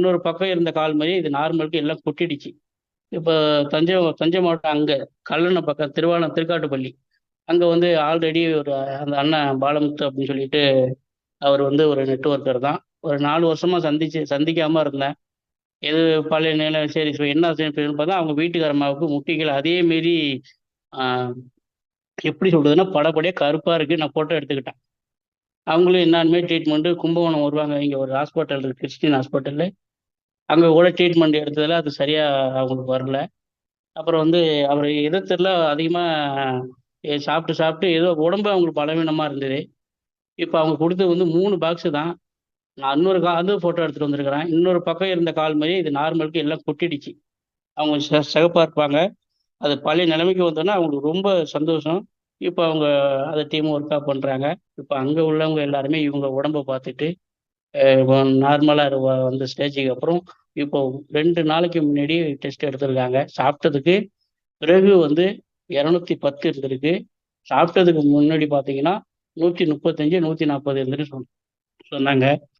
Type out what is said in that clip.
இன்னொரு பக்கம் இருந்த கால் மாதிரி இது நார்மலுக்கு எல்லாம் கொட்டிடுச்சு. இப்போ தஞ்சை மாவட்டம் அங்கே கல்லணை பக்கம் திருக்காட்டுப்பள்ளி அங்கே வந்து ஆல்ரெடி ஒரு அந்த அண்ணன் பாலமுத்து அப்படின்னு சொல்லிட்டு அவர் வந்து ஒரு நெட்ஒர்க்கர் தான். ஒரு 4 வருஷமா சந்திக்காம இருந்தேன். எது பழைய நிலை சரி இப்போ என்ன ஆச்சுன்னு பார்த்தா அவங்க வீட்டுக்கார அம்மாவுக்கு முட்டிகள் அதே மாரி எப்படி சொல்றதுன்னா படபடியாக கருப்பாக இருக்கு. நான் ஃபோட்டோ எடுத்துக்கிட்டேன். அவங்களும் என்னன்னுமே ட்ரீட்மெண்ட்டு கும்பகோணம் வருவாங்க. இங்கே ஒரு ஹாஸ்பிட்டல் இருக்குது, கிறிஸ்டின் ஹாஸ்பிட்டலு. அங்கே கூட ட்ரீட்மெண்ட் எடுத்ததில் அது சரியாக அவங்களுக்கு வரல. அப்புறம் வந்து அவர் எதோ தெரில அதிகமாக சாப்பிட்டு சாப்பிட்டு ஏதோ உடம்பு அவங்களுக்கு பலவீனமாக இருந்தது. இப்போ அவங்க கொடுத்தது வந்து 3 பாக்ஸு தான். நான் இன்னொரு வந்து ஃபோட்டோ எடுத்துகிட்டு வந்திருக்கிறேன். இன்னொரு பக்கம் இருந்த கால் மாதிரி இது நார்மலுக்கு எல்லாம் கொட்டிடுச்சு. அவங்க சிகப்பா இருப்பாங்க. அது பழைய நிலைமைக்கு வந்தோன்னே அவங்களுக்கு ரொம்ப சந்தோஷம். இப்போ அவங்க அதை டீம் ஒர்க்கா பண்றாங்க. இப்போ அங்க உள்ளவங்க எல்லாருமே இவங்க உடம்ப பார்த்துட்டு, நார்மலா வந்த ஸ்டேஜுக்கு அப்புறம் இப்போ 2 நாளைக்கு முன்னாடி டெஸ்ட் எடுத்திருக்காங்க. சாப்பிட்டதுக்கு பிறகு வந்து 210 இருந்திருக்கு. சாப்பிட்டதுக்கு முன்னாடி பார்த்தீங்கன்னா, 135, 140 இருந்துன்னு சொன்னாங்க.